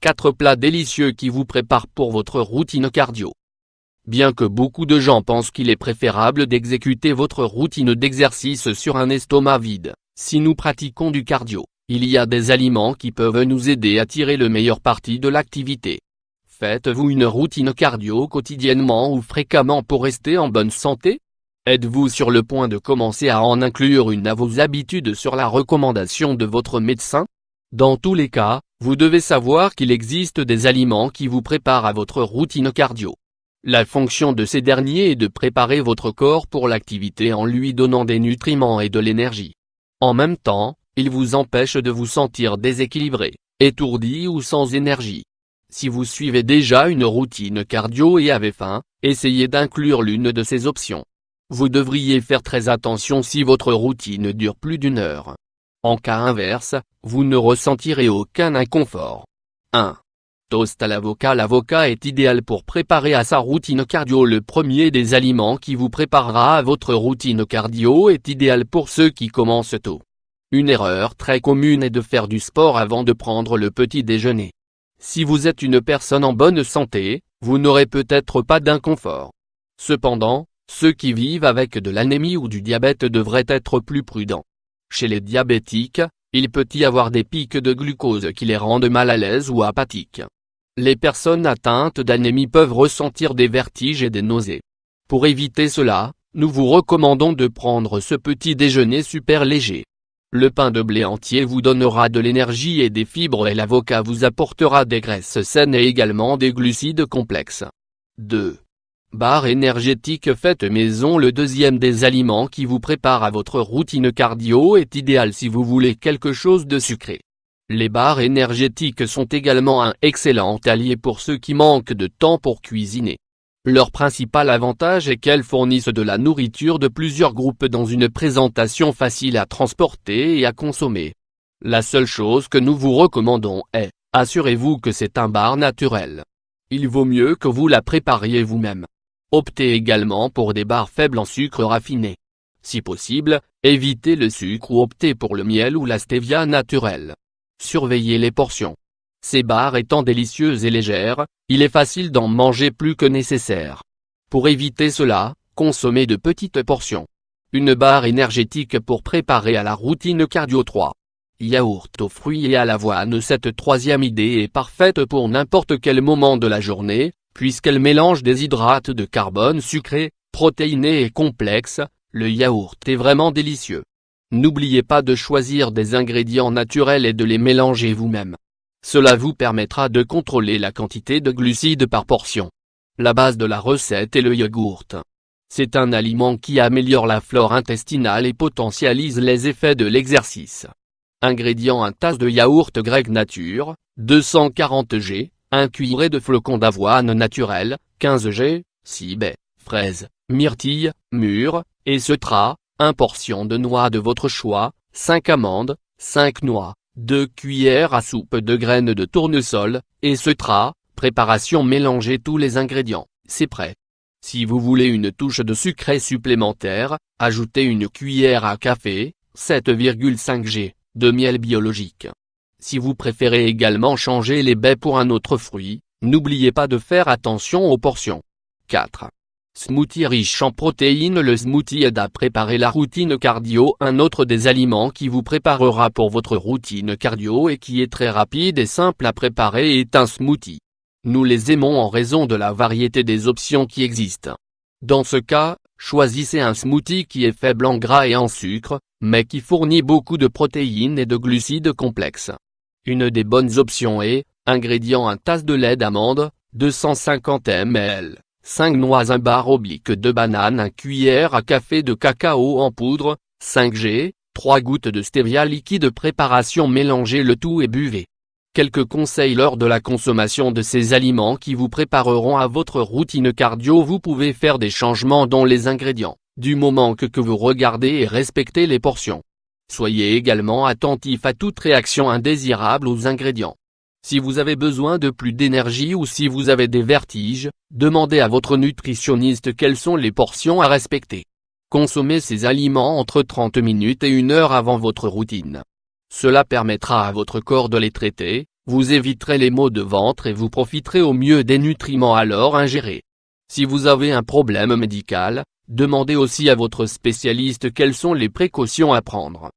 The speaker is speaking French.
4 plats délicieux qui vous préparent pour votre routine cardio. Bien que beaucoup de gens pensent qu'il est préférable d'exécuter votre routine d'exercice sur un estomac vide, si nous pratiquons du cardio, il y a des aliments qui peuvent nous aider à tirer le meilleur parti de l'activité. Faites-vous une routine cardio quotidiennement ou fréquemment pour rester en bonne santé? Êtes-vous sur le point de commencer à en inclure une à vos habitudes sur la recommandation de votre médecin? Dans tous les cas, vous devez savoir qu'il existe des aliments qui vous préparent à votre routine cardio. La fonction de ces derniers est de préparer votre corps pour l'activité en lui donnant des nutriments et de l'énergie. En même temps, ils vous empêchent de vous sentir déséquilibré, étourdi ou sans énergie. Si vous suivez déjà une routine cardio et avez faim, essayez d'inclure l'une de ces options. Vous devriez faire très attention si votre routine dure plus d'1 heure. En cas inverse, vous ne ressentirez aucun inconfort. 1. Toast à l'avocat. L'avocat est idéal pour préparer à sa routine cardio. Le premier des aliments qui vous préparera à votre routine cardio est idéal pour ceux qui commencent tôt. Une erreur très commune est de faire du sport avant de prendre le petit déjeuner. Si vous êtes une personne en bonne santé, vous n'aurez peut-être pas d'inconfort. Cependant, ceux qui vivent avec de l'anémie ou du diabète devraient être plus prudents. Chez les diabétiques, il peut y avoir des pics de glucose qui les rendent mal à l'aise ou apathiques. Les personnes atteintes d'anémie peuvent ressentir des vertiges et des nausées. Pour éviter cela, nous vous recommandons de prendre ce petit déjeuner super léger. Le pain de blé entier vous donnera de l'énergie et des fibres et l'avocat vous apportera des graisses saines et également des glucides complexes. 2. Barre énergétique faite maison. Le deuxième des aliments qui vous prépare à votre routine cardio est idéal si vous voulez quelque chose de sucré. Les barres énergétiques sont également un excellent allié pour ceux qui manquent de temps pour cuisiner. Leur principal avantage est qu'elles fournissent de la nourriture de plusieurs groupes dans une présentation facile à transporter et à consommer. La seule chose que nous vous recommandons est, assurez-vous que c'est un bar naturel. Il vaut mieux que vous la prépariez vous-même. Optez également pour des barres faibles en sucre raffiné. Si possible, évitez le sucre ou optez pour le miel ou la stevia naturelle. Surveillez les portions. Ces barres étant délicieuses et légères, il est facile d'en manger plus que nécessaire. Pour éviter cela, consommez de petites portions. Une barre énergétique pour préparer à la routine cardio. 3. Yaourt aux fruits et à l'avoine. Cette troisième idée est parfaite pour n'importe quel moment de la journée, puisqu'elle mélange des hydrates de carbone sucrés, protéinés et complexes. Le yaourt est vraiment délicieux. N'oubliez pas de choisir des ingrédients naturels et de les mélanger vous-même. Cela vous permettra de contrôler la quantité de glucides par portion. La base de la recette est le yaourt. C'est un aliment qui améliore la flore intestinale et potentialise les effets de l'exercice. Ingrédients: 1 tasse de yaourt grec nature, 240 g, 1 cuillerée de flocons d'avoine naturel, 15 g, 6 baies, fraises, myrtilles, mûres, et cetera, 1 portion de noix de votre choix, 5 amandes, 5 noix, 2 cuillères à soupe de graines de tournesol, et cetera. Préparation: mélangez tous les ingrédients, c'est prêt. Si vous voulez une touche de sucré supplémentaire, ajoutez une cuillère à café, 7,5 g, de miel biologique. Si vous préférez également changer les baies pour un autre fruit, n'oubliez pas de faire attention aux portions. 4. Smoothie riche en protéines. Le smoothie aide à préparer la routine cardio. Un autre des aliments qui vous préparera pour votre routine cardio et qui est très rapide et simple à préparer est un smoothie. Nous les aimons en raison de la variété des options qui existent. Dans ce cas, choisissez un smoothie qui est faible en gras et en sucre, mais qui fournit beaucoup de protéines et de glucides complexes. Une des bonnes options est, ingrédients: 1 tasse de lait d'amande, 250 ml, 5 noix, 1 barre oblique de banane, 1 cuillère à café de cacao en poudre, 5 g, 3 gouttes de stevia liquide. Préparation: mélangez le tout et buvez. Quelques conseils lors de la consommation de ces aliments qui vous prépareront à votre routine cardio. Vous pouvez faire des changements dans les ingrédients, du moment que vous regardez et respectez les portions. Soyez également attentif à toute réaction indésirable aux ingrédients. Si vous avez besoin de plus d'énergie ou si vous avez des vertiges, demandez à votre nutritionniste quelles sont les portions à respecter. Consommez ces aliments entre 30 minutes et 1 heure avant votre routine. Cela permettra à votre corps de les traiter, Vous éviterez les maux de ventre et vous profiterez au mieux des nutriments alors ingérés. Si vous avez un problème médical, demandez aussi à votre spécialiste quelles sont les précautions à prendre.